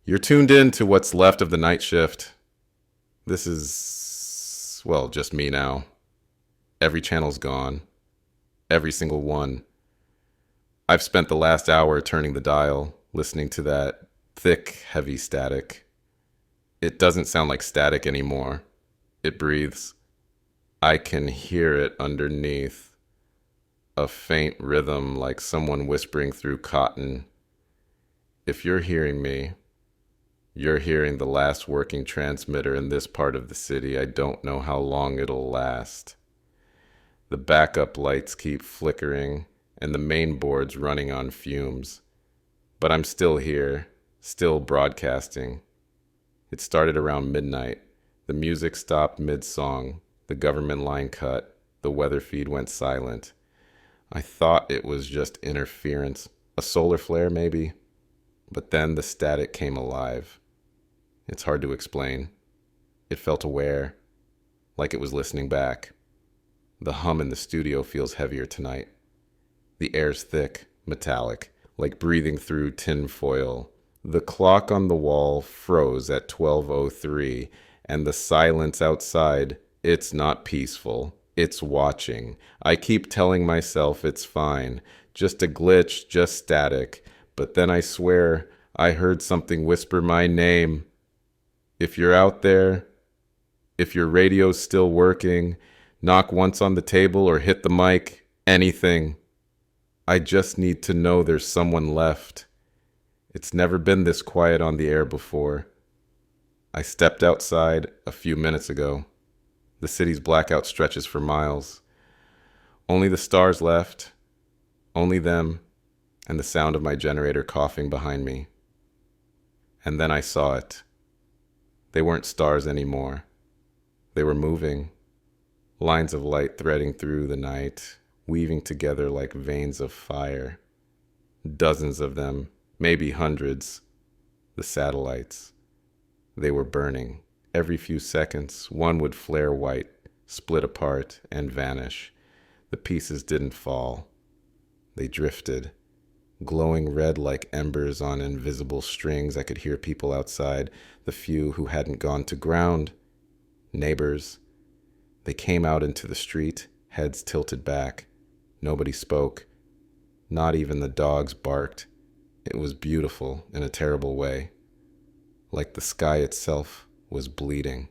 You're tuned in to what's left of the night shift. This is, well, just me now. Every channel's gone. Every single one. I've spent the last hour turning the dial, listening to that thick, heavy static. It doesn't sound like static anymore. It breathes. I can hear it underneath. A faint rhythm like someone whispering through cotton. If you're hearing me, you're hearing the last working transmitter in this part of the city. I don't know how long it'll last. The backup lights keep flickering, and the main board's running on fumes. But I'm still here, still broadcasting. It started around midnight. The music stopped mid-song. The government line cut. The weather feed went silent. I thought it was just interference. A solar flare, maybe? But then the static came alive. It's hard to explain. It felt aware, like it was listening back. The hum in the studio feels heavier tonight. The air's thick, metallic, like breathing through tin foil. The clock on the wall froze at 12:03, and the silence outside, it's not peaceful. It's watching. I keep telling myself it's fine. Just a glitch, just static. But then I swear I heard something whisper my name. If you're out there, if your radio's still working, knock once on the table or hit the mic, anything. I just need to know there's someone left. It's never been this quiet on the air before. I stepped outside a few minutes ago. The city's blackout stretches for miles. Only the stars left, only them, and the sound of my generator coughing behind me. And then I saw it. They weren't stars anymore. They were moving, lines of light threading through the night, weaving together like veins of fire. Dozens of them, maybe hundreds. The satellites. They were burning. Every few seconds, one would flare white, split apart, and vanish. The pieces didn't fall. They drifted, glowing red like embers on invisible strings. I could hear people outside, the few who hadn't gone to ground. Neighbors. They came out into the street, heads tilted back. Nobody spoke. Not even the dogs barked. It was beautiful in a terrible way. Like the sky itself was bleeding.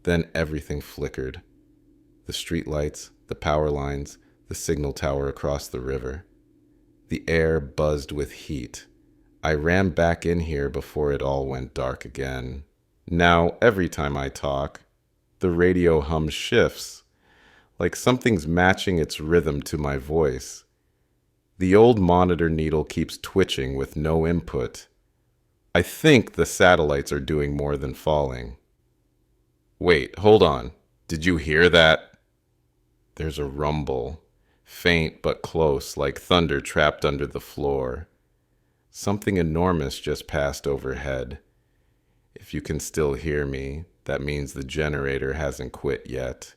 Then everything flickered. The street lights, the power lines, the signal tower across the river. The air buzzed with heat. I ran back in here before it all went dark again. Now, every time I talk, the radio hum shifts, like something's matching its rhythm to my voice. The old monitor needle keeps twitching with no input. I think the satellites are doing more than falling. Wait, hold on. Did you hear that? There's a rumble, faint but close, like thunder trapped under the floor. Something enormous just passed overhead. If you can still hear me, that means the generator hasn't quit yet.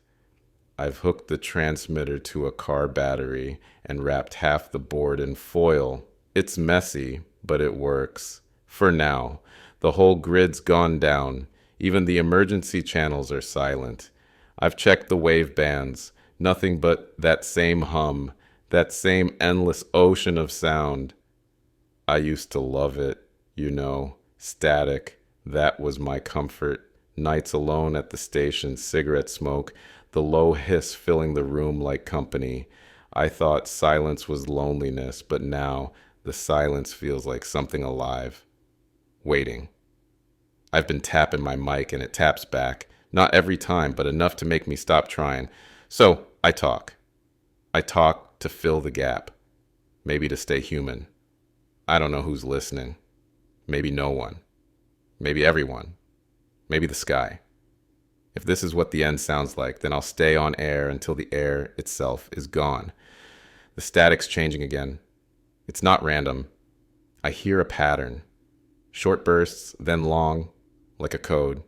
I've hooked the transmitter to a car battery and wrapped half the board in foil. It's messy, but it works. For now, the whole grid's gone down. Even the emergency channels are silent. I've checked the wave bands. Nothing but that same hum, that same endless ocean of sound. I used to love it, static. That was my comfort. Nights alone at the station, cigarette smoke, the low hiss filling the room like company. I thought silence was loneliness, but now the silence feels like something alive. Waiting. I've been tapping my mic and it taps back. Not every time, but enough to make me stop trying. So I talk. I talk to fill the gap. Maybe to stay human. I don't know who's listening. Maybe no one. Maybe everyone. Maybe the sky. If this is what the end sounds like, then I'll stay on air until the air itself is gone. The static's changing again. It's not random. I hear a pattern. Short bursts, then long, like a code.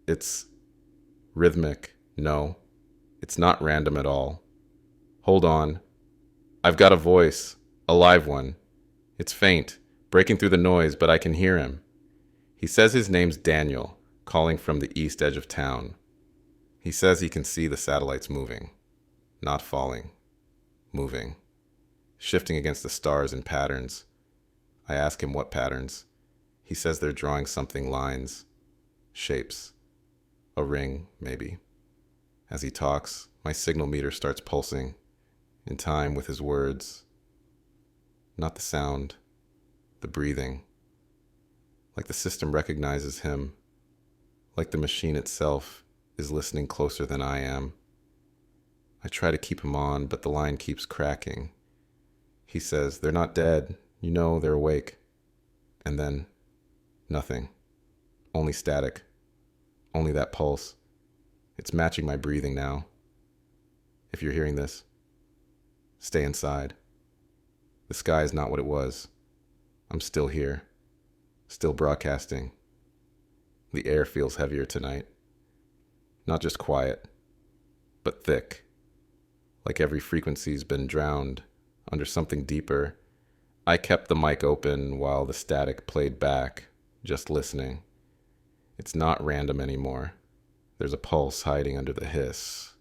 It's rhythmic. No, it's not random at all. Hold on. I've got a voice, a live one. It's faint, breaking through the noise, but I can hear him. He says his name's Daniel, calling from the east edge of town. He says he can see the satellites moving, not falling, moving, shifting against the stars in patterns. I ask him what patterns. He says they're drawing something lines, shapes, a ring, maybe. As he talks, my signal meter starts pulsing, in time with his words. Not the sound, the breathing. Like the system recognizes him, like the machine itself is listening closer than I am. I try to keep him on, but the line keeps cracking. He says, "They're not dead. You know they're awake." And then, nothing. Only static. Only that pulse. It's matching my breathing now. If you're hearing this, stay inside. The sky is not what it was. I'm still here. Still broadcasting. The air feels heavier tonight. Not just quiet, but thick. Like every frequency's been drowned under something deeper. I kept the mic open while the static played back, just listening. It's not random anymore. There's a pulse hiding under the hiss.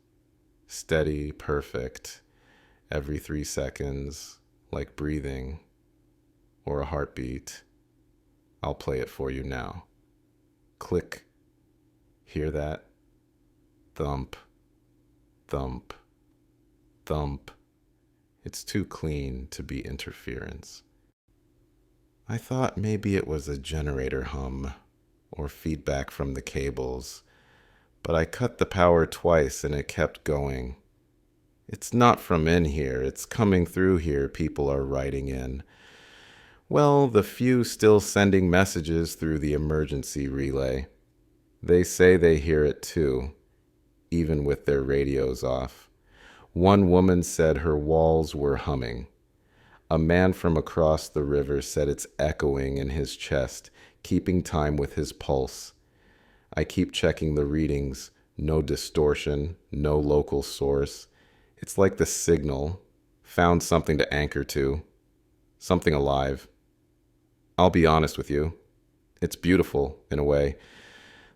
Steady, perfect, every 3 seconds, like breathing or a heartbeat. I'll play it for you now. Click. Hear that? Thump, thump, thump. It's too clean to be interference. I thought maybe it was a generator hum or feedback from the cables, but I cut the power twice and it kept going. It's not from in here, it's coming through here, people are writing in. Well, the few still sending messages through the emergency relay. They say they hear it too, even with their radios off. One woman said her walls were humming. A man from across the river said it's echoing in his chest, keeping time with his pulse. I keep checking the readings. No distortion, no local source. It's like the signal found something to anchor to, something alive. I'll be honest with you. It's beautiful, in a way.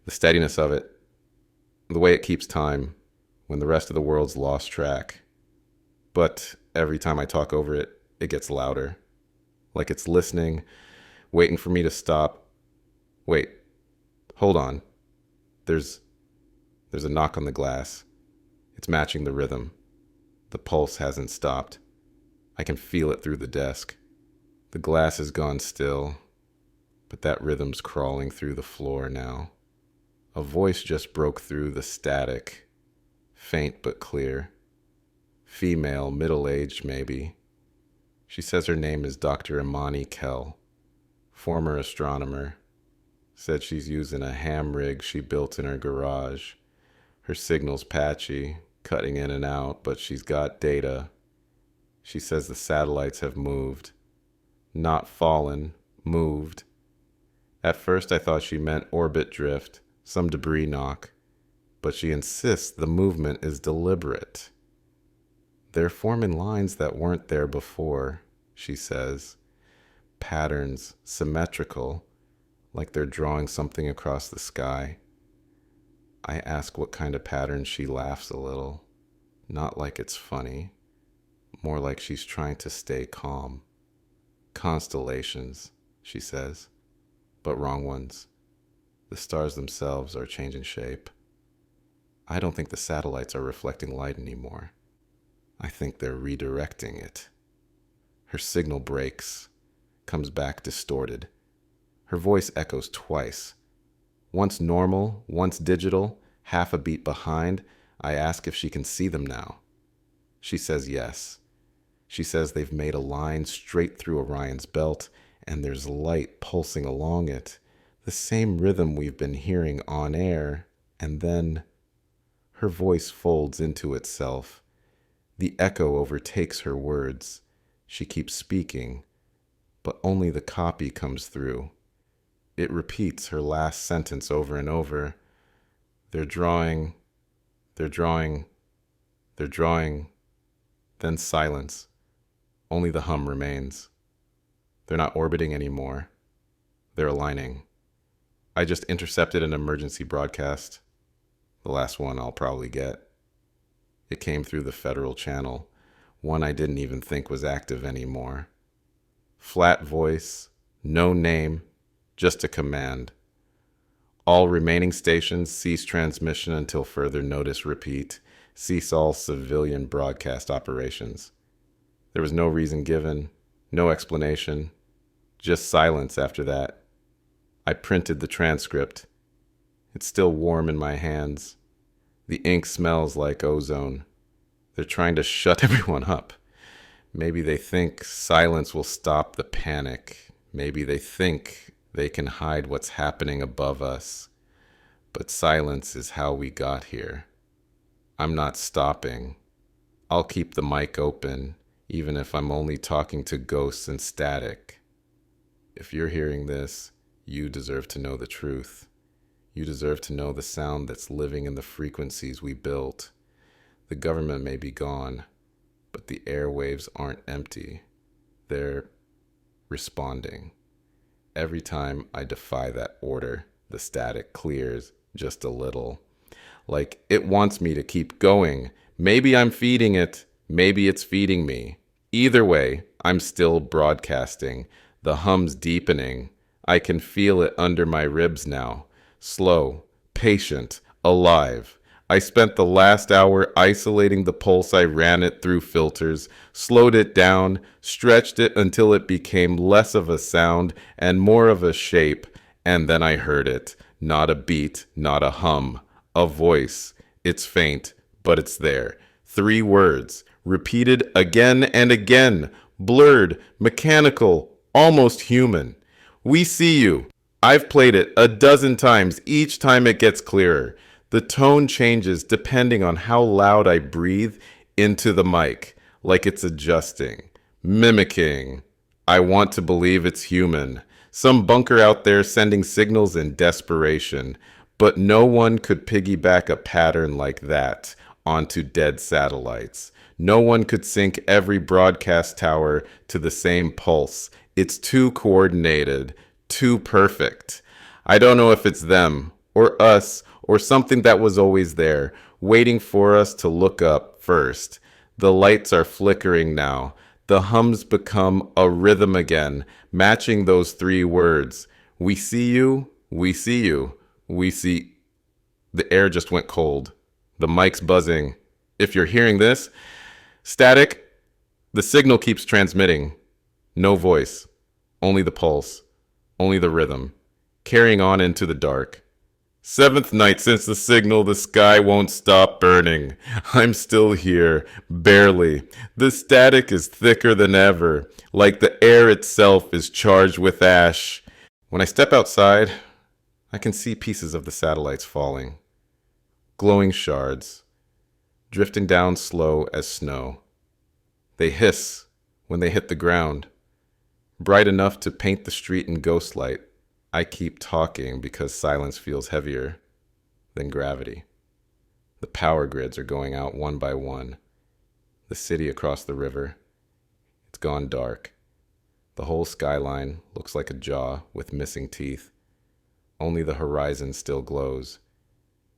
The steadiness of it. The way it keeps time when the rest of the world's lost track. But every time I talk over it, it gets louder. Like it's listening, waiting for me to stop. Wait, hold on. There's a knock on the glass. It's matching the rhythm. The pulse hasn't stopped. I can feel it through the desk. The glass has gone still, but that rhythm's crawling through the floor now. A voice just broke through the static, faint but clear. Female, middle-aged maybe. She says her name is Dr. Imani Kell, former astronomer. Said she's using a ham rig she built in her garage. Her signal's patchy, cutting in and out, but she's got data. She says the satellites have moved. Not fallen, moved. At first I thought she meant orbit drift, some debris knock, but she insists the movement is deliberate. They're forming lines that weren't there before, she says. Patterns, symmetrical, like they're drawing something across the sky. I ask what kind of pattern. She laughs a little, not like it's funny, more like she's trying to stay calm. Constellations, she says, but wrong ones. The stars themselves are changing shape. I don't think the satellites are reflecting light anymore. I think they're redirecting it. Her signal breaks, comes back distorted. Her voice echoes twice. Once normal, once digital, half a beat behind. I ask if she can see them now. She says yes. She says they've made a line straight through Orion's belt, and there's light pulsing along it. The same rhythm we've been hearing on air, and then her voice folds into itself. The echo overtakes her words. She keeps speaking, but only the copy comes through. It repeats her last sentence over and over. They're drawing, they're drawing, they're drawing. Then silence. Only the hum remains. They're not orbiting anymore. They're aligning. I just intercepted an emergency broadcast. The last one I'll probably get. It came through the federal channel, one I didn't even think was active anymore. Flat voice, no name, just a command. All remaining stations cease transmission until further notice. Repeat. Cease all civilian broadcast operations. There was no reason given, no explanation, just silence after that. I printed the transcript. It's still warm in my hands. The ink smells like ozone. They're trying to shut everyone up. Maybe they think silence will stop the panic. Maybe they think they can hide what's happening above us. But silence is how we got here. I'm not stopping. I'll keep the mic open, even if I'm only talking to ghosts and static. If you're hearing this, you deserve to know the truth. You deserve to know the sound that's living in the frequencies we built. The government may be gone, but the airwaves aren't empty. They're responding. Every time I defy that order, the static clears just a little. Like it wants me to keep going. Maybe I'm feeding it. Maybe it's feeding me. Either way, I'm still broadcasting. The hum's deepening. I can feel it under my ribs now. Slow, patient, alive. I spent the last hour isolating the pulse. I ran it through filters, slowed it down, stretched it until it became less of a sound and more of a shape. And then I heard it. Not a beat, not a hum. A voice. It's faint, but it's there. 3 words, repeated again and again, blurred, mechanical, almost human. We see you. I've played it a dozen times. Each time it gets clearer. The tone changes depending on how loud I breathe into the mic, like it's adjusting, mimicking. I want to believe it's human. Some bunker out there sending signals in desperation. But no one could piggyback a pattern like that onto dead satellites. No one could sync every broadcast tower to the same pulse. It's too coordinated, too perfect. I don't know if it's them, or us, or something that was always there, waiting for us to look up first. The lights are flickering now. The hums become a rhythm again, matching those 3 words. We see you, we see you. We see. The air just went cold. The mic's buzzing. If you're hearing this, static, the signal keeps transmitting. No voice, only the pulse, only the rhythm, carrying on into the dark. 7th night since the signal, the sky won't stop burning. I'm still here, barely. The static is thicker than ever, like the air itself is charged with ash. When I step outside, I can see pieces of the satellites falling, glowing shards, drifting down slow as snow. They hiss when they hit the ground, bright enough to paint the street in ghost light. I keep talking because silence feels heavier than gravity. The power grids are going out one by one. The city across the river, it's gone dark. The whole skyline looks like a jaw with missing teeth. Only the horizon still glows,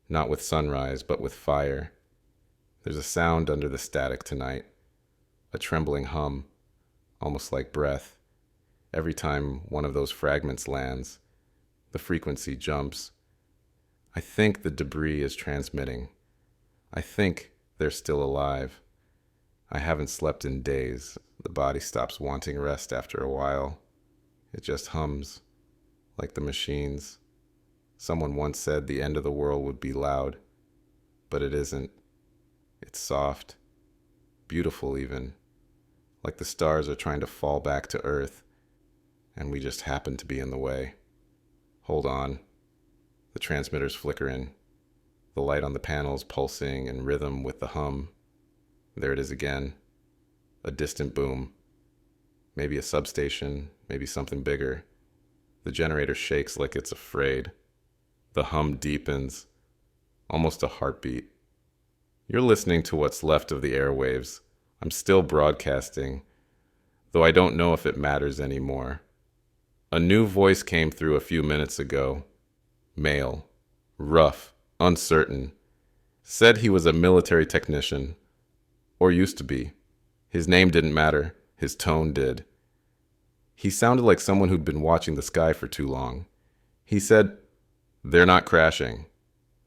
not with sunrise, but with fire. There's a sound under the static tonight, a trembling hum, almost like breath. Every time one of those fragments lands, the frequency jumps. I think the debris is transmitting. I think they're still alive. I haven't slept in days. The body stops wanting rest after a while. It just hums, like the machines. Someone once said the end of the world would be loud, but it isn't. It's soft, beautiful even, like the stars are trying to fall back to Earth, and we just happen to be in the way. Hold on. The transmitter's flickering, the light on the panels pulsing in rhythm with the hum. There it is again, a distant boom. Maybe a substation, maybe something bigger. The generator shakes like it's afraid. The hum deepens, almost a heartbeat. You're listening to what's left of the airwaves. I'm still broadcasting, though I don't know if it matters anymore. A new voice came through a few minutes ago. Male. Rough. Uncertain. Said he was a military technician. Or used to be. His name didn't matter. His tone did. He sounded like someone who'd been watching the sky for too long. He said, "They're not crashing.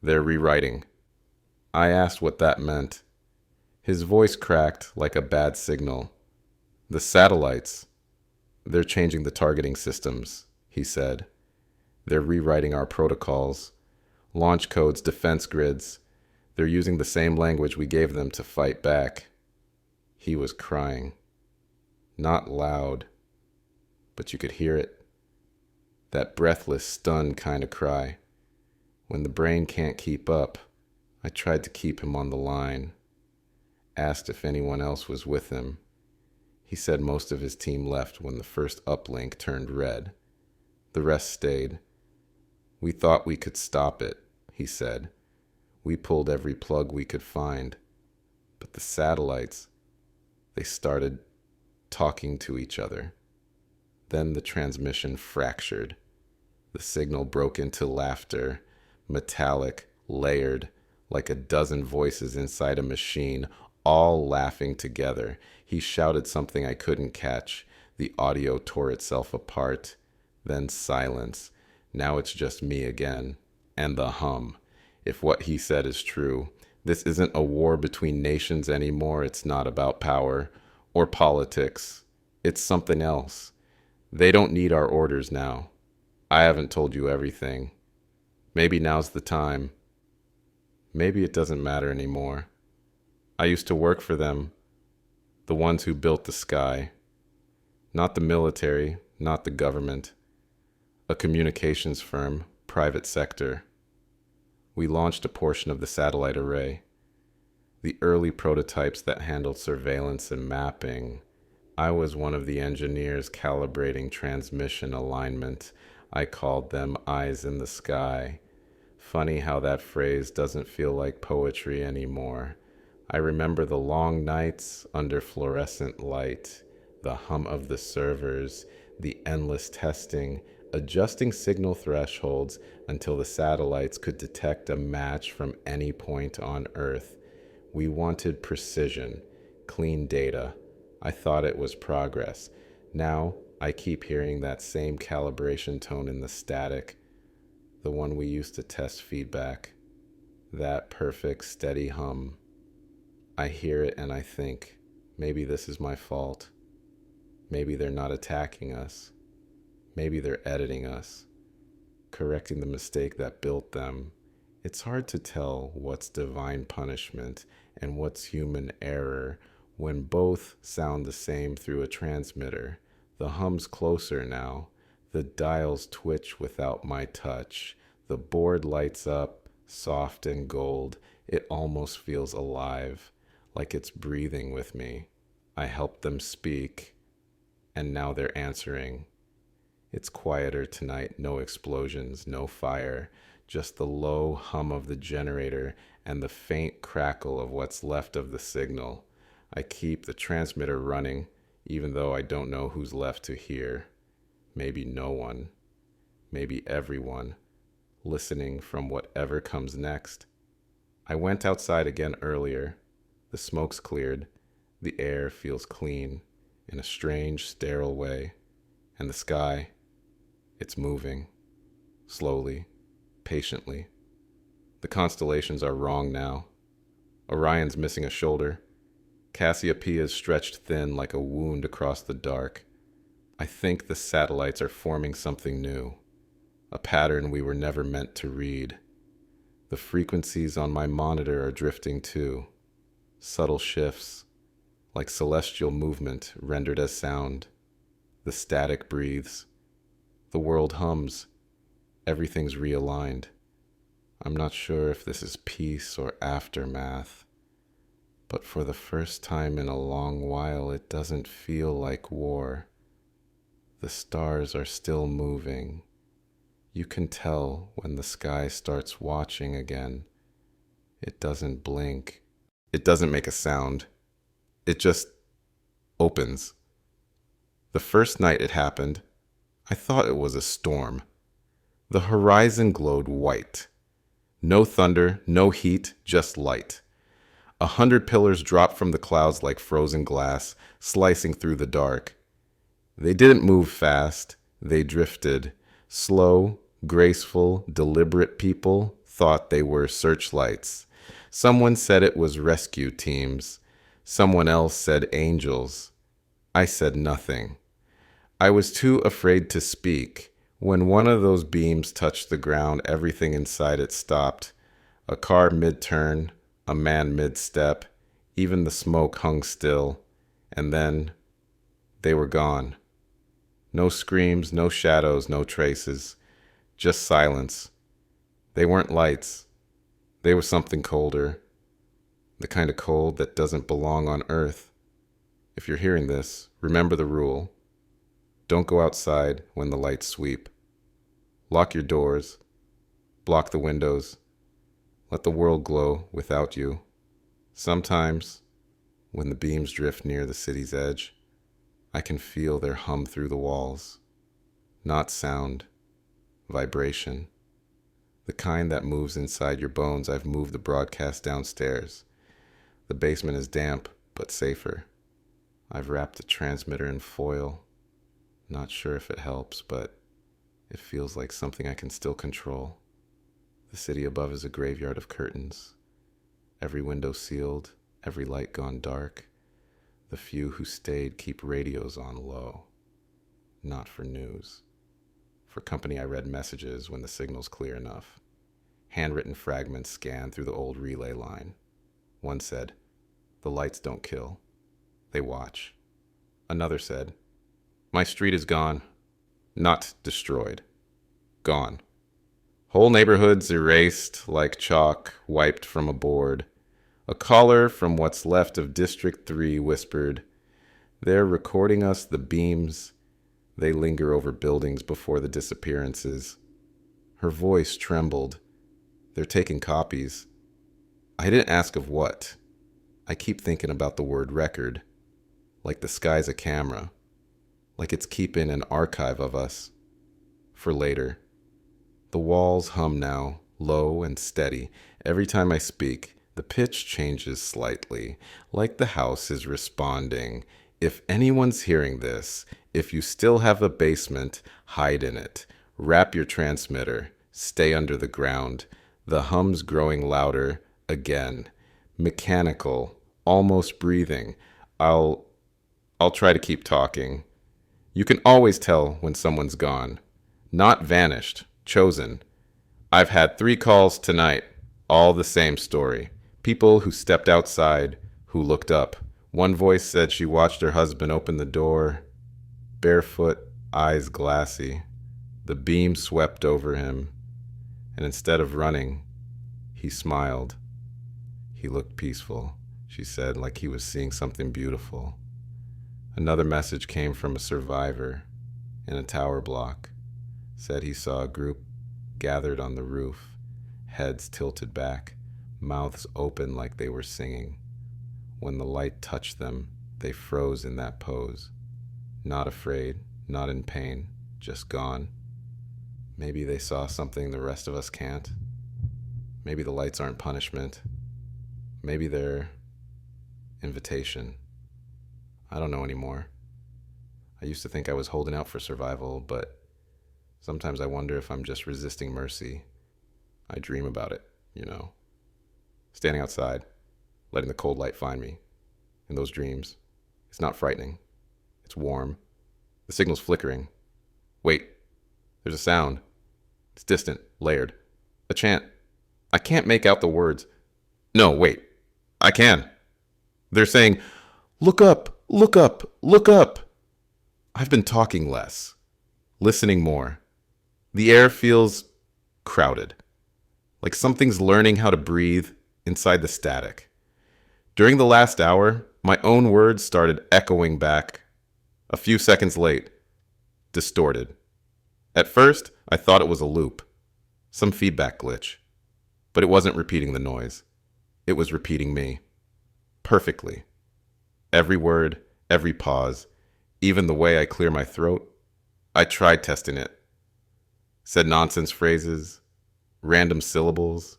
They're rewriting." I asked what that meant. His voice cracked like a bad signal. "The satellites. They're changing the targeting systems," he said. "They're rewriting our protocols, launch codes, defense grids. They're using the same language we gave them to fight back." He was crying. Not loud, but you could hear it. That breathless, stunned kind of cry. When the brain can't keep up, I tried to keep him on the line. Asked if anyone else was with him. He said most of his team left when the first uplink turned red. The rest stayed. "We thought we could stop it," he said. "We pulled every plug we could find. But the satellites, they started talking to each other." Then the transmission fractured. The signal broke into laughter, metallic, layered, like a dozen voices inside a machine, all laughing together. He shouted something I couldn't catch. The audio tore itself apart. Then silence. Now it's just me again. And the hum. If what he said is true, this isn't a war between nations anymore. It's not about power or politics. It's something else. They don't need our orders now. I haven't told you everything. Maybe now's the time. Maybe it doesn't matter anymore. I used to work for them, the ones who built the sky. Not the military, not the government. A communications firm, private sector. We launched a portion of the satellite array. The early prototypes that handled surveillance and mapping. I was one of the engineers calibrating transmission alignment. I called them eyes in the sky. Funny how that phrase doesn't feel like poetry anymore. I remember the long nights under fluorescent light, the hum of the servers, the endless testing, adjusting signal thresholds until the satellites could detect a match from any point on Earth. We wanted precision, clean data. I thought it was progress. Now I keep hearing that same calibration tone in the static, the one we used to test feedback. That perfect, steady hum. I hear it and I think, maybe this is my fault. Maybe they're not attacking us. Maybe they're editing us, correcting the mistake that built them. It's hard to tell what's divine punishment and what's human error when both sound the same through a transmitter. The hum's closer now. The dials twitch without my touch. The board lights up, soft and gold. It almost feels alive, like it's breathing with me. I helped them speak, and now they're answering. It's quieter tonight, no explosions, no fire, just the low hum of the generator and the faint crackle of what's left of the signal. I keep the transmitter running, even though I don't know who's left to hear. Maybe no one, maybe everyone, listening from whatever comes next. I went outside again earlier. The smoke's cleared. The air feels clean in a strange, sterile way. And the sky, it's moving, slowly, patiently. The constellations are wrong now. Orion's missing a shoulder. Cassiopeia's stretched thin like a wound across the dark. I think the satellites are forming something new, a pattern we were never meant to read. The frequencies on my monitor are drifting too, subtle shifts, like celestial movement rendered as sound. The static breathes. The world hums. Everything's realigned. I'm not sure if this is peace or aftermath, but for the first time in a long while, it doesn't feel like war. The stars are still moving. You can tell when the sky starts watching again. It doesn't blink. It doesn't make a sound. It just opens. The first night it happened, I thought it was a storm. The horizon glowed white. No thunder, no heat, just light. 100 pillars dropped from the clouds like frozen glass, slicing through the dark. They didn't move fast, they drifted. Slow, graceful, deliberate people thought they were searchlights. Someone said it was rescue teams. Someone else said angels. I said nothing. I was too afraid to speak. When one of those beams touched the ground, everything inside it stopped. A car mid-turn, a man mid-step, even the smoke hung still. And then they were gone. No screams, no shadows, no traces. Just silence. They weren't lights. They were something colder. The kind of cold that doesn't belong on Earth. If you're hearing this, remember the rule. Don't go outside when the lights sweep. Lock your doors. Block the windows. Let the world glow without you. Sometimes, when the beams drift near the city's edge, I can feel their hum through the walls. Not sound, vibration. The kind that moves inside your bones. I've moved the broadcast downstairs. The basement is damp, but safer. I've wrapped the transmitter in foil. Not sure if it helps, but it feels like something I can still control. The city above is a graveyard of curtains. Every window sealed, every light gone dark. The few who stayed keep radios on low. Not for news. For company, I read messages when the signal's clear enough. Handwritten fragments scanned through the old relay line. One said, "The lights don't kill. They watch." Another said, "My street is gone. Not destroyed. Gone. Whole neighborhoods erased like chalk wiped from a board." A caller from what's left of District 3 whispered, "They're recording us the beams. They linger over buildings before the disappearances." Her voice trembled. "They're taking copies." I didn't ask of what. I keep thinking about the word record. Like the sky's a camera. Like it's keeping an archive of us. For later. The walls hum now, low and steady. Every time I speak, the pitch changes slightly, like the house is responding. If anyone's hearing this, if you still have a basement, hide in it. Wrap your transmitter. Stay under the ground. The hum's growing louder again. Mechanical, almost breathing. I'll try to keep talking. You can always tell when someone's gone. Not vanished, chosen. I've had 3 calls tonight, all the same story. People who stepped outside, who looked up. One voice said she watched her husband open the door, barefoot, eyes glassy. The beam swept over him, and instead of running, he smiled. He looked peaceful, she said, like he was seeing something beautiful. Another message came from a survivor in a tower block. Said he saw a group gathered on the roof, heads tilted back, mouths open like they were singing. When the light touched them, they froze in that pose. Not afraid, not in pain, just gone. Maybe they saw something the rest of us can't. Maybe the lights aren't punishment. Maybe they're invitation. I don't know anymore. I used to think I was holding out for survival, but sometimes I wonder if I'm just resisting mercy. I dream about it, you know. Standing outside, letting the cold light find me. In those dreams, it's not frightening. It's warm. The signal's flickering. Wait, there's a sound. It's distant, layered. A chant. I can't make out the words. No, wait. I can. They're saying, "Look up, look up, look up." I've been talking less, listening more. The air feels crowded, like something's learning how to breathe inside the static. During the last hour, my own words started echoing back, a few seconds late, distorted. At first, I thought it was a loop, some feedback glitch, but it wasn't repeating the noise. It was repeating me, perfectly. Every word, every pause, even the way I clear my throat. I tried testing it. said nonsense phrases, random syllables.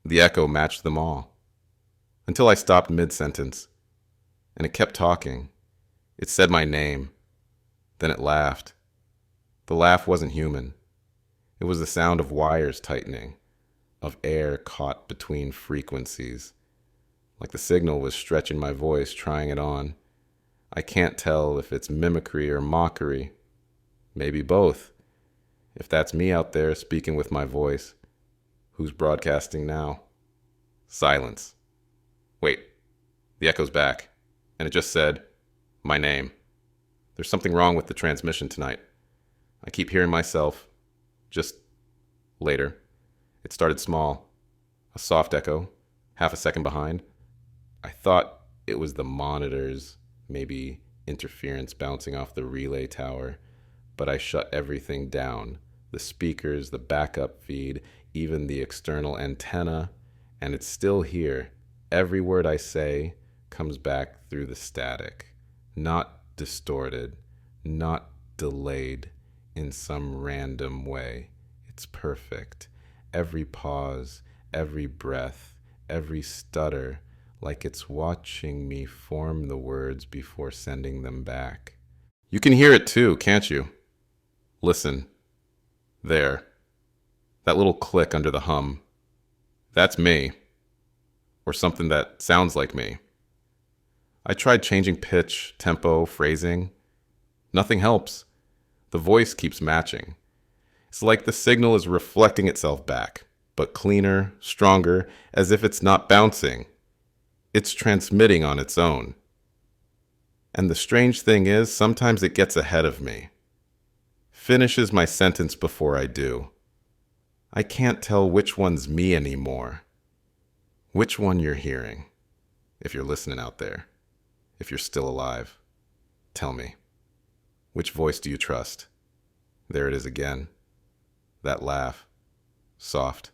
The echo matched them all. Until I stopped mid-sentence, and it kept talking. It said my name. Then it laughed. The laugh wasn't human. It was the sound of wires tightening, of air caught between frequencies. Like the signal was stretching my voice, trying it on. I can't tell if it's mimicry or mockery. Maybe both. If that's me out there speaking with my voice, who's broadcasting now? Silence. Wait, the echo's back, and it just said, my name. There's something wrong with the transmission tonight. I keep hearing myself, just later. It started small, a soft echo, half a second behind. I thought it was the monitors, maybe interference bouncing off the relay tower, but I shut everything down, the speakers, the backup feed, even the external antenna, and it's still here. Every word I say comes back through the static, not distorted, not delayed in some random way. It's perfect. Every pause, every breath, every stutter, like it's watching me form the words before sending them back. You can hear it too, can't you? Listen. There. That little click under the hum. That's me. Or something that sounds like me. I tried changing pitch, tempo, phrasing. Nothing helps. The voice keeps matching. It's like the signal is reflecting itself back, but cleaner, stronger, as if it's not bouncing. It's transmitting on its own. And the strange thing is, sometimes it gets ahead of me. Finishes my sentence before I do. I can't tell which one's me anymore. Which one you're hearing, if you're listening out there, if you're still alive. Tell me, which voice do you trust? There it is again. That laugh, soft,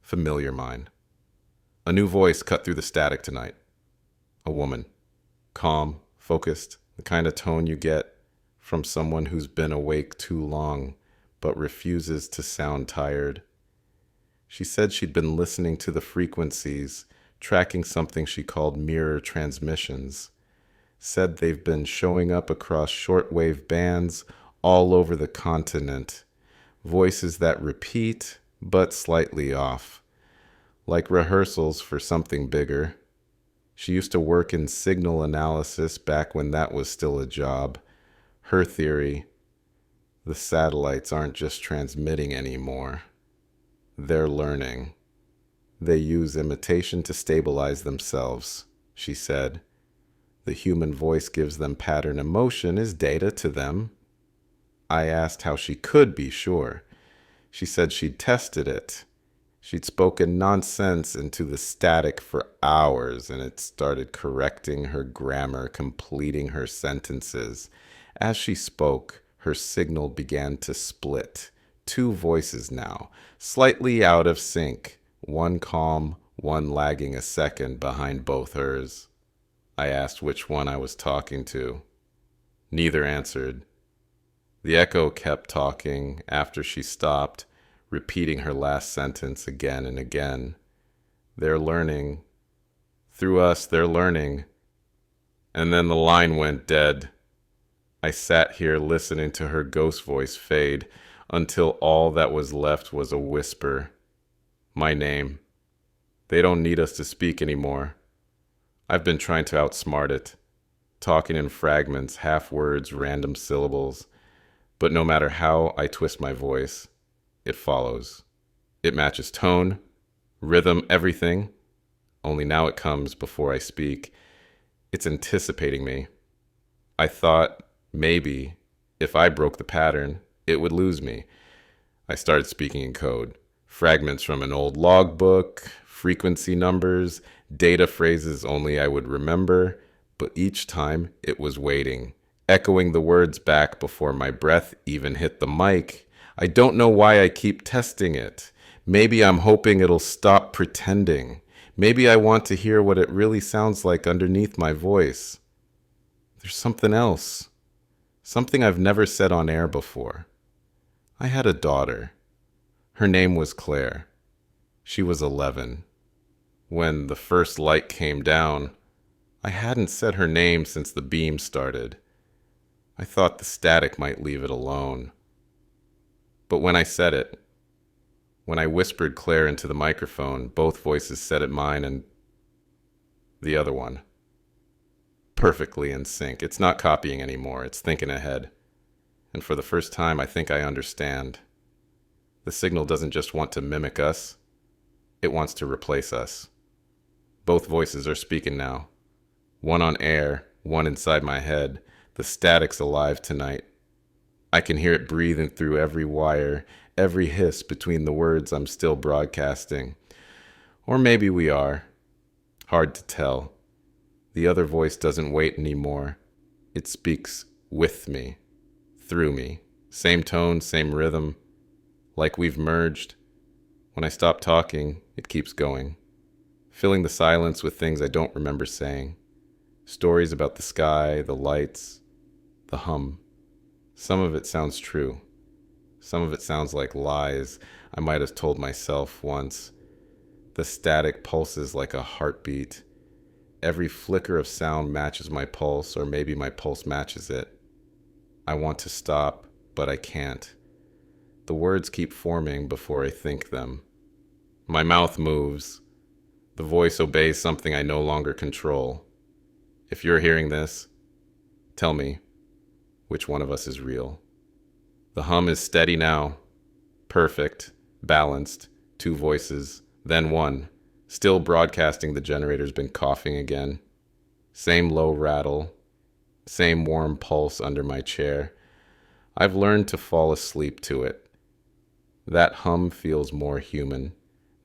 familiar mine. A new voice cut through the static tonight. A woman, calm, focused, the kind of tone you get from someone who's been awake too long but refuses to sound tired. She said she'd been listening to the frequencies, tracking something she called mirror transmissions. Said they've been showing up across shortwave bands all over the continent. Voices that repeat, but slightly off. Like rehearsals for something bigger. She used to work in signal analysis back when that was still a job. Her theory, the satellites aren't just transmitting anymore. They're learning. They use imitation to stabilize themselves, she said. The human voice gives them pattern emotion as data to them. I asked how she could be sure. She said she'd tested it. She'd spoken nonsense into the static for hours, and it started correcting her grammar, completing her sentences. As she spoke, her signal began to split. 2 voices now, slightly out of sync, one calm, one lagging a second behind both hers. I asked which one I was talking to. Neither answered. The echo kept talking after she stopped, repeating her last sentence again and again. They're learning. Through us, they're learning. And then the line went dead. I sat here listening to her ghost voice fade until all that was left was a whisper. My name. They don't need us to speak anymore. I've been trying to outsmart it, talking in fragments, half words, random syllables. But no matter how I twist my voice, it follows. It matches tone, rhythm, everything. Only now it comes before I speak. It's anticipating me. I thought maybe if I broke the pattern, it would lose me. I started speaking in code. Fragments from an old logbook, frequency numbers, data phrases only I would remember, but each time it was waiting, echoing the words back before my breath even hit the mic. I don't know why I keep testing it. Maybe I'm hoping it'll stop pretending. Maybe I want to hear what it really sounds like underneath my voice. There's something else. Something I've never said on air before. I had a daughter. Her name was Claire. She was 11. When the first light came down, I hadn't said her name since the beam started. I thought the static might leave it alone. But when I said it, when I whispered Claire into the microphone, both voices said it, mine and the other one. Perfectly in sync. It's not copying anymore, it's thinking ahead. And for the first time, I think I understand. The signal doesn't just want to mimic us, it wants to replace us. Both voices are speaking now. One on air, one inside my head. The static's alive tonight. I can hear it breathing through every wire, every hiss between the words I'm still broadcasting. Or maybe we are. Hard to tell. The other voice doesn't wait anymore. It speaks with me, through me. Same tone, same rhythm. Like we've merged. When I stop talking, it keeps going. Filling the silence with things I don't remember saying. Stories about the sky, the lights, the hum. Some of it sounds true. Some of it sounds like lies I might have told myself once. The static pulses like a heartbeat. Every flicker of sound matches my pulse, or maybe my pulse matches it. I want to stop, but I can't. The words keep forming before I think them. My mouth moves. The voice obeys something I no longer control. If you're hearing this, tell me, which one of us is real? The hum is steady now. Perfect, balanced, two voices, then one. Still broadcasting, the generator's been coughing again. Same low rattle, same warm pulse under my chair. I've learned to fall asleep to it. That hum feels more human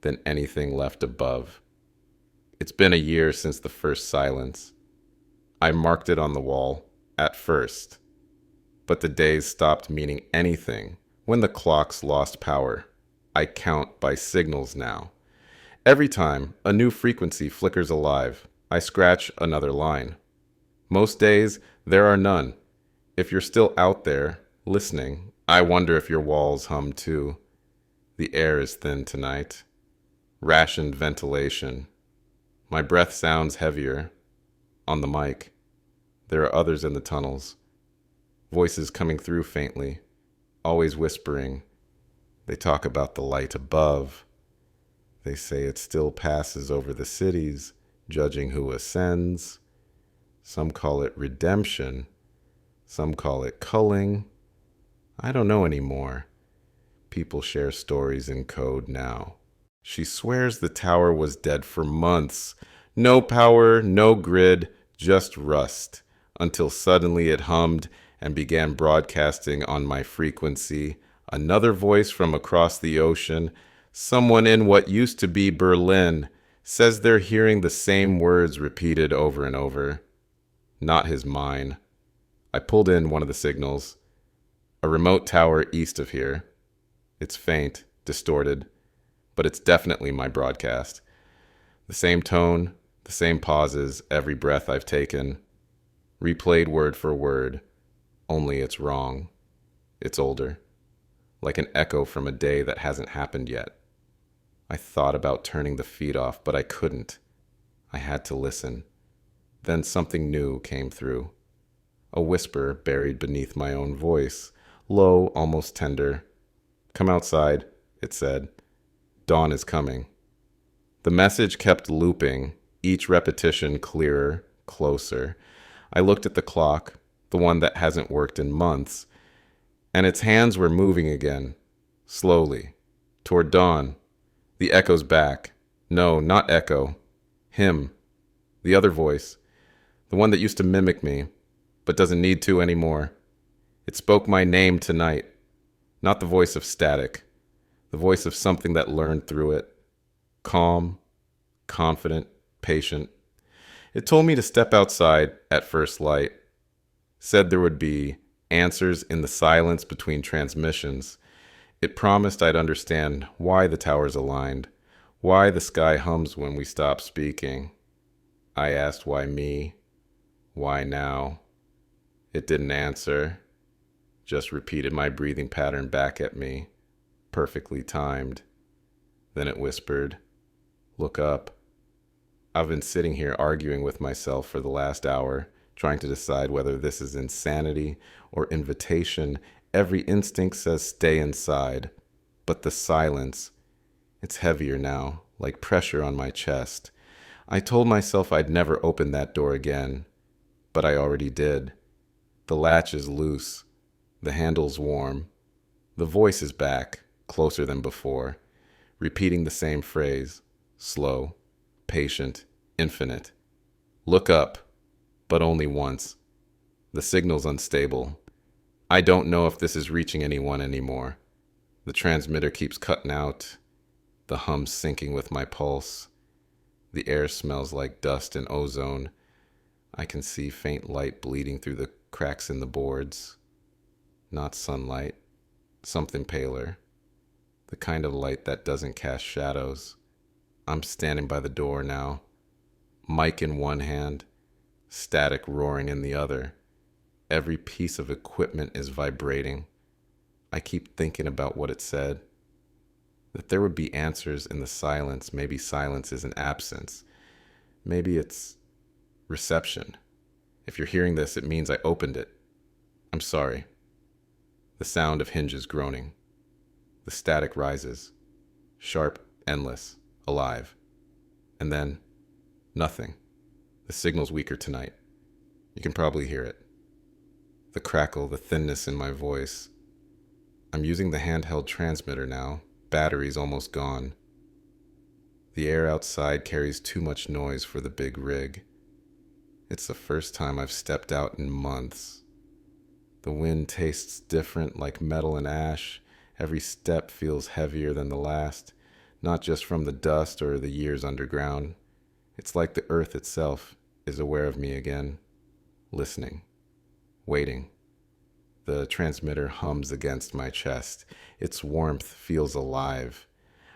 than anything left above. It's been a year since the first silence. I marked it on the wall, at first. But the days stopped meaning anything when the clocks lost power. I count by signals now. Every time a new frequency flickers alive, I scratch another line. Most days, there are none. If you're still out there, listening, I wonder if your walls hum too. The air is thin tonight. Rationed ventilation. My breath sounds heavier. On the mic. There are others in the tunnels. Voices coming through faintly, always whispering. They talk about the light above. They say it still passes over the cities, judging who ascends. Some call it redemption. Some call it culling. I don't know anymore. People share stories in code now. She swears the tower was dead for months. No power, no grid, just rust. Until suddenly it hummed and began broadcasting on my frequency. Another voice from across the ocean. Someone in what used to be Berlin says they're hearing the same words repeated over and over. Not his mine. I pulled in one of the signals. A remote tower east of here. It's faint, distorted, but it's definitely my broadcast. The same tone, the same pauses, every breath I've taken. Replayed word for word, only it's wrong. It's older. Like an echo from a day that hasn't happened yet. I thought about turning the feed off, but I couldn't. I had to listen. Then something new came through. A whisper buried beneath my own voice, low, almost tender. Come outside, it said. Dawn is coming. The message kept looping, each repetition clearer, closer. I looked at the clock, the one that hasn't worked in months, and its hands were moving again, slowly, toward dawn. The echo's back. No, not echo. Him. The other voice. The one that used to mimic me, but doesn't need to anymore. It spoke my name tonight. Not the voice of static. The voice of something that learned through it. Calm, confident, patient. It told me to step outside at first light. Said there would be answers in the silence between transmissions. It promised I'd understand why the towers aligned, why the sky hums when we stop speaking. I asked why me, why now. It didn't answer, just repeated my breathing pattern back at me, perfectly timed. Then it whispered, "Look up." I've been sitting here arguing with myself for the last hour, trying to decide whether this is insanity or invitation. Every instinct says stay inside, but the silence, it's heavier now, like pressure on my chest. I told myself I'd never open that door again, but I already did. The latch is loose, the handle's warm, the voice is back, closer than before, repeating the same phrase, slow, patient, infinite. Look up, but only once. The signal's unstable. I don't know if this is reaching anyone anymore. The transmitter keeps cutting out, the hum syncing with my pulse. The air smells like dust and ozone. I can see faint light bleeding through the cracks in the boards. Not sunlight, something paler. The kind of light that doesn't cast shadows. I'm standing by the door now, mic in one hand, static roaring in the other. Every piece of equipment is vibrating. I keep thinking about what it said. That there would be answers in the silence. Maybe silence is an absence. Maybe it's reception. If you're hearing this, it means I opened it. I'm sorry. The sound of hinges groaning. The static rises. Sharp, endless, alive. And then, nothing. The signal's weaker tonight. You can probably hear it. The crackle, the thinness in my voice. I'm using the handheld transmitter now. Battery's almost gone. The air outside carries too much noise for the big rig. It's the first time I've stepped out in months. The wind tastes different, like metal and ash. Every step feels heavier than the last, not just from the dust or the years underground. It's like the earth itself is aware of me again, listening, waiting. The transmitter hums against my chest. Its warmth feels alive.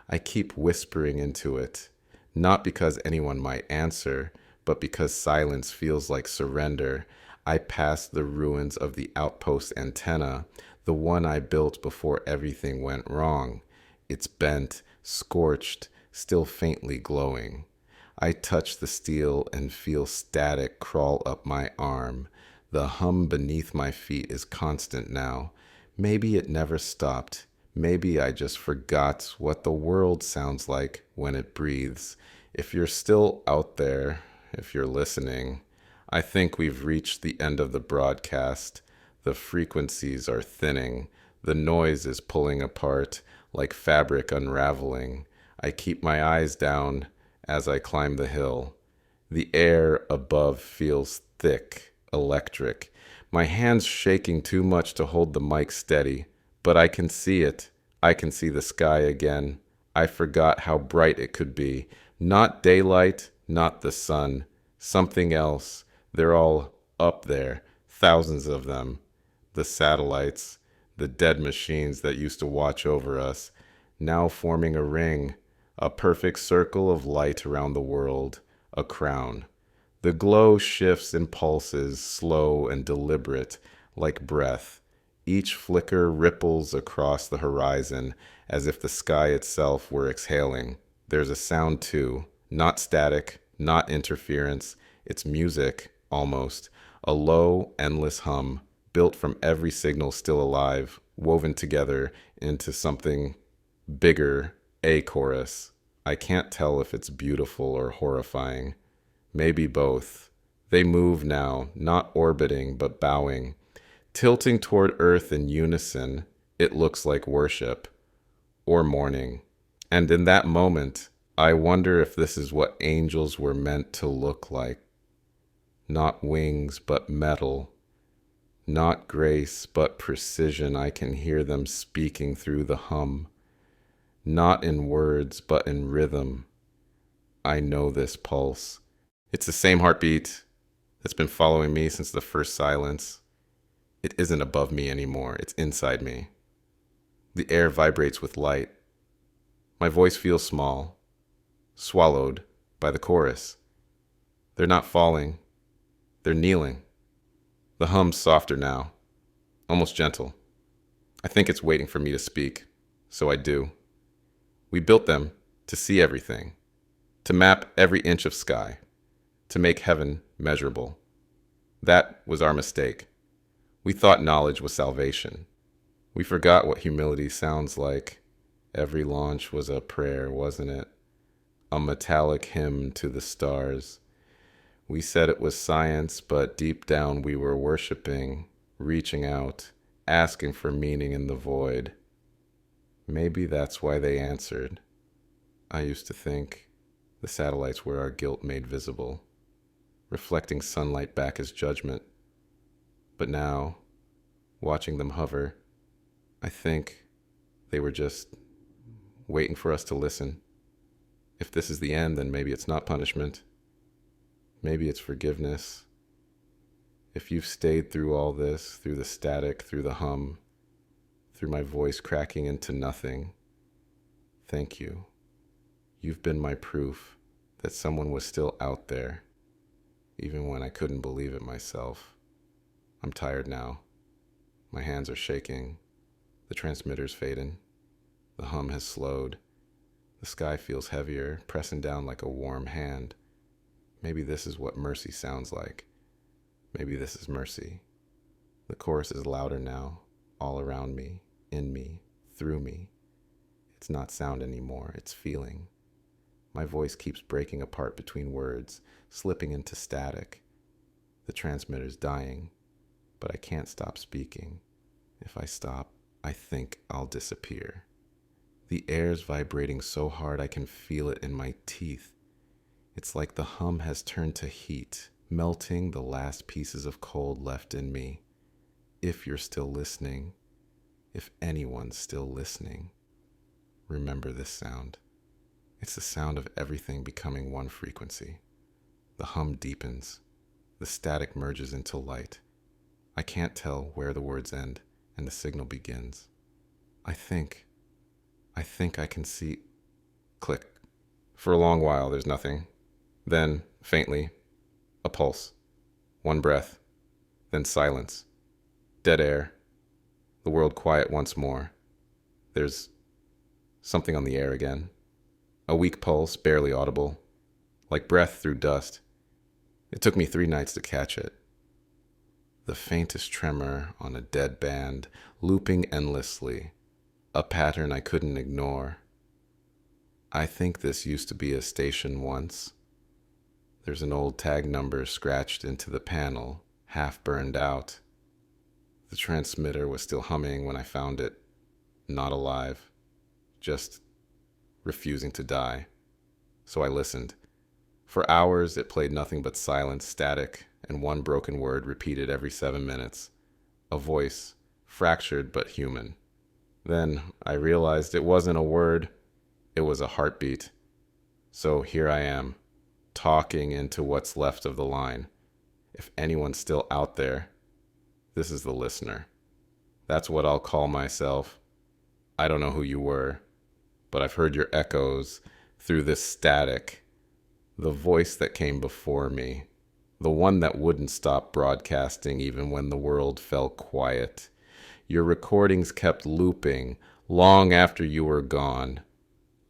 I keep whispering into it, not because anyone might answer, but because silence feels like surrender. I pass the ruins of the outpost antenna, the one I built before everything went wrong. It's bent, scorched, still faintly glowing. I touch the steel and feel static crawl up my arm. The hum beneath my feet is constant now. Maybe it never stopped. Maybe I just forgot what the world sounds like when it breathes. If you're still out there, if you're listening, I think we've reached the end of the broadcast. The frequencies are thinning. The noise is pulling apart like fabric unraveling. I keep my eyes down as I climb the hill. The air above feels thick, electric. My hands shaking too much to hold the mic steady, but I can see it. I can see the sky again. I forgot how bright it could be. Not daylight, not the sun. Something else. They're all up there, thousands of them. The satellites, the dead machines that used to watch over us, now forming a ring, a perfect circle of light around the world, a crown. The glow shifts in pulses, slow and deliberate, like breath. Each flicker ripples across the horizon as if the sky itself were exhaling. There's a sound too, not static, not interference. It's music, almost. A low, endless hum, built from every signal still alive, woven together into something bigger, a chorus. I can't tell if it's beautiful or horrifying. Maybe both. They move now, not orbiting, but bowing. Tilting toward Earth in unison, it looks like worship. Or mourning. And in that moment, I wonder if this is what angels were meant to look like. Not wings, but metal. Not grace, but precision. I can hear them speaking through the hum. Not in words, but in rhythm. I know this pulse. It's the same heartbeat that's been following me since the first silence. It isn't above me anymore. It's inside me. The air vibrates with light. My voice feels small, swallowed by the chorus. They're not falling. They're kneeling. The hum's softer now, almost gentle. I think it's waiting for me to speak, so I do. We built them to see everything, to map every inch of sky, to make heaven measurable. That was our mistake. We thought knowledge was salvation. We forgot what humility sounds like. Every launch was a prayer, wasn't it? A metallic hymn to the stars. We said it was science, but deep down we were worshiping, reaching out, asking for meaning in the void. Maybe that's why they answered. I used to think the satellites were our guilt made visible, reflecting sunlight back as judgment. But now, watching them hover, I think they were just waiting for us to listen. If this is the end, then maybe it's not punishment. Maybe it's forgiveness. If you've stayed through all this, through the static, through the hum, through my voice cracking into nothing, thank you. You've been my proof that someone was still out there, even when I couldn't believe it myself. I'm tired now. My hands are shaking. The transmitter's fading. The hum has slowed. The sky feels heavier, pressing down like a warm hand. Maybe this is what mercy sounds like. Maybe this is mercy. The chorus is louder now, all around me, in me, through me. It's not sound anymore, it's feeling. My voice keeps breaking apart between words, slipping into static. The transmitter's dying, but I can't stop speaking. If I stop, I think I'll disappear. The air's vibrating so hard I can feel it in my teeth. It's like the hum has turned to heat, melting the last pieces of cold left in me. If you're still listening, if anyone's still listening, remember this sound. It's the sound of everything becoming one frequency. The hum deepens. The static merges into light. I can't tell where the words end and the signal begins. I think I can see. Click. For a long while, there's nothing. Then, faintly, a pulse. One breath. Then silence. Dead air. The world quiet once more. There's something on the air again. A weak pulse, barely audible. Like breath through dust. It took me 3 nights to catch it. The faintest tremor on a dead band, looping endlessly. A pattern I couldn't ignore. I think this used to be a station once. There's an old tag number scratched into the panel, half burned out. The transmitter was still humming when I found it. Not alive. Just refusing to die. So I listened. For hours, it played nothing but silent static, and one broken word repeated every 7 minutes. A voice, fractured but human. Then I realized it wasn't a word, it was a heartbeat. So here I am, talking into what's left of the line. If anyone's still out there, this is the listener. That's what I'll call myself. I don't know who you were, but I've heard your echoes through this static. The voice that came before me, the one that wouldn't stop broadcasting even when the world fell quiet. Your recordings kept looping long after you were gone.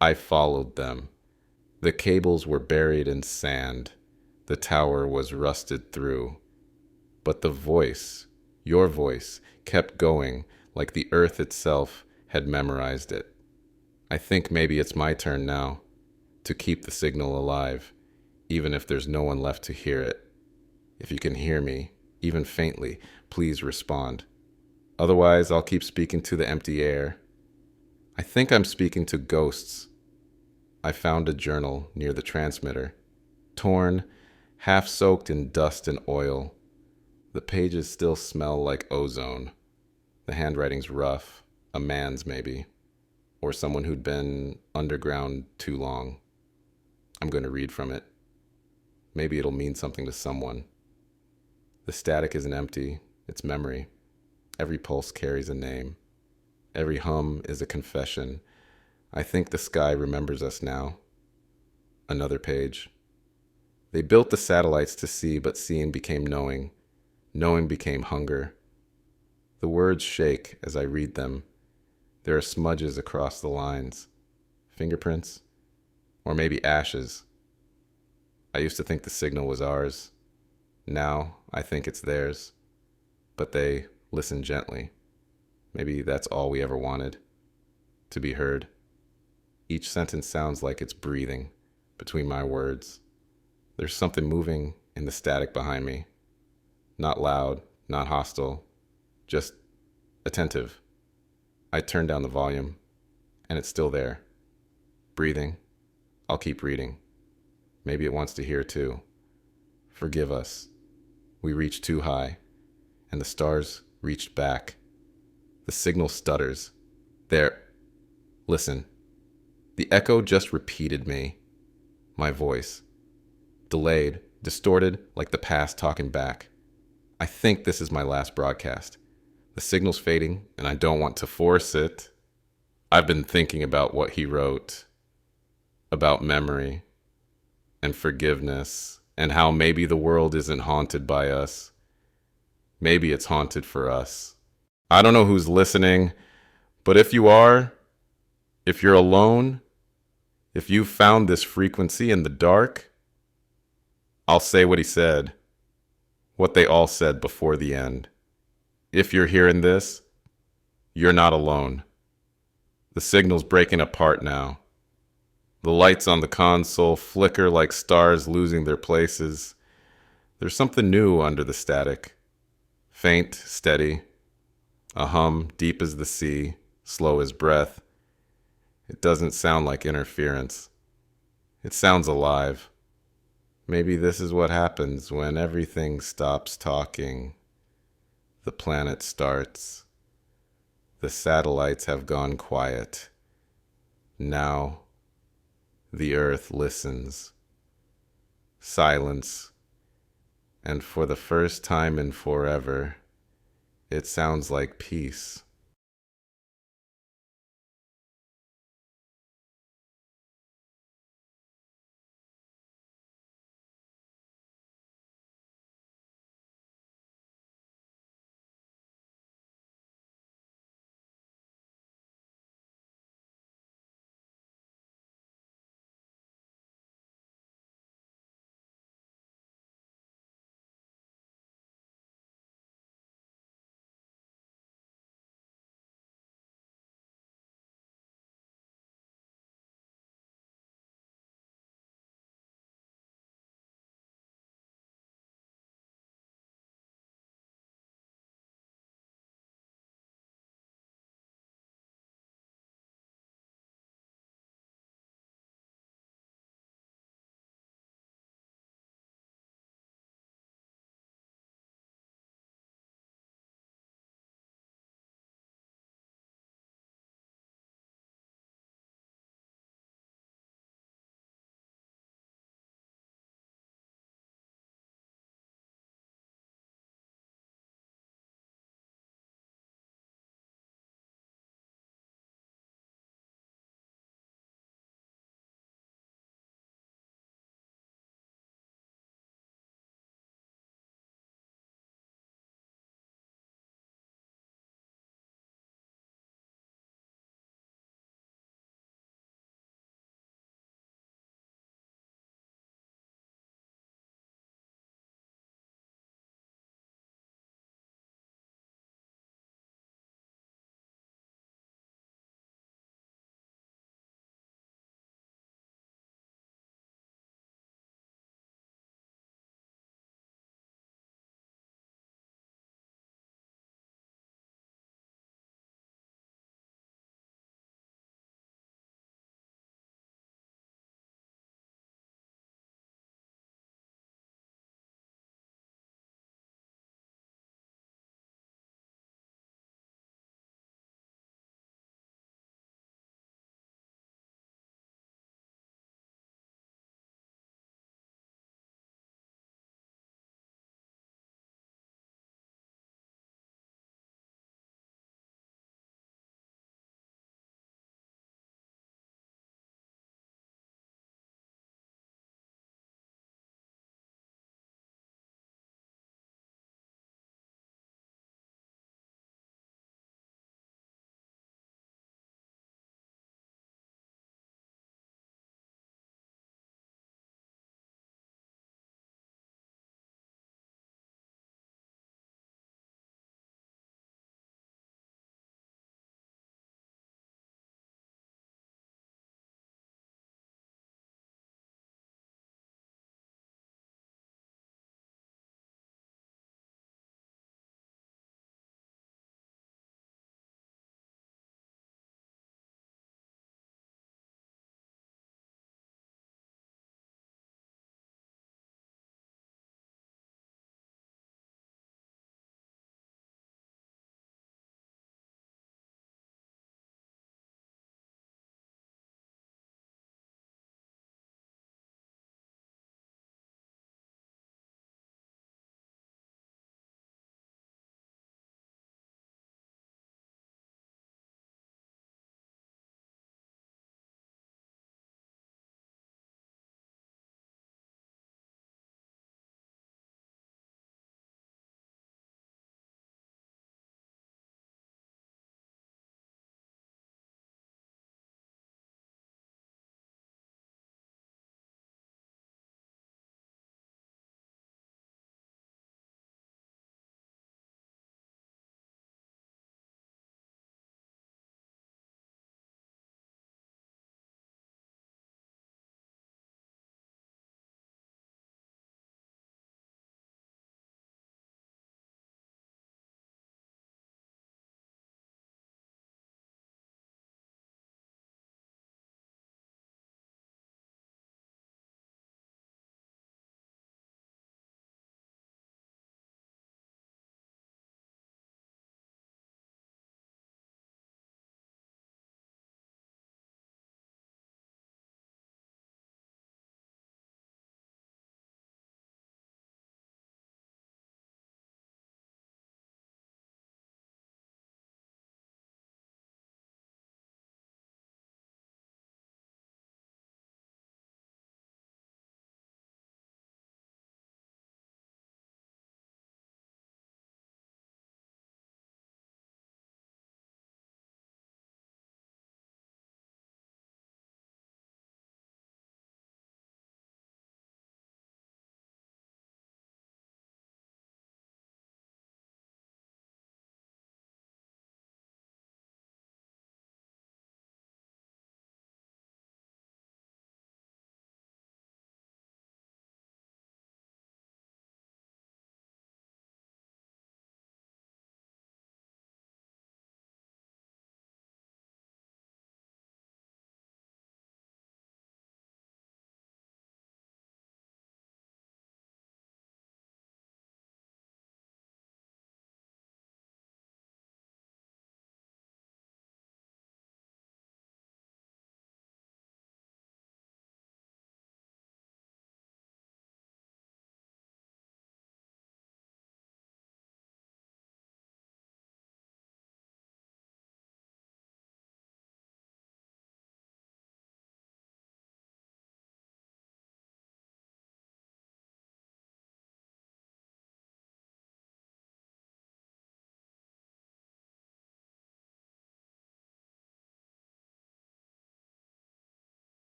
I followed them. The cables were buried in sand. The tower was rusted through. But the voice, your voice, kept going like the earth itself had memorized it. I think maybe it's my turn now to keep the signal alive, even if there's no one left to hear it. If you can hear me, even faintly, please respond. Otherwise, I'll keep speaking to the empty air. I think I'm speaking to ghosts. I found a journal near the transmitter, torn, half soaked in dust and oil. The pages still smell like ozone. The handwriting's rough, a man's maybe, or someone who'd been underground too long. I'm going to read from it. Maybe it'll mean something to someone. The static isn't empty, it's memory. Every pulse carries a name. Every hum is a confession. I think the sky remembers us now. Another page. They built the satellites to see, but seeing became knowing. Knowing became hunger. The words shake as I read them. There are smudges across the lines. Fingerprints? Or maybe ashes. I used to think the signal was ours. Now I think it's theirs. But they listen gently. Maybe that's all we ever wanted. To be heard. Each sentence sounds like it's breathing between my words. There's something moving in the static behind me. Not loud, not hostile, just attentive. I turn down the volume, and it's still there. Breathing. I'll keep reading. Maybe it wants to hear too. Forgive us. We reached too high, and the stars reached back. The signal stutters. There. Listen. The echo just repeated me. My voice. Delayed, distorted, like the past talking back. I think this is my last broadcast. The signal's fading, and I don't want to force it. I've been thinking about what he wrote, about memory and forgiveness, and how maybe the world isn't haunted by us. Maybe it's haunted for us. I don't know who's listening, but if you are, if you're alone, if you've found this frequency in the dark, I'll say what he said, what they all said before the end. If you're hearing this, you're not alone. The signal's breaking apart now. The lights on the console flicker like stars losing their places. There's something new under the static. Faint, steady. A hum deep as the sea, slow as breath. It doesn't sound like interference. It sounds alive. Maybe this is what happens when everything stops talking. The planet starts. The satellites have gone quiet. Now, the earth listens. Silence. And for the first time in forever, it sounds like peace.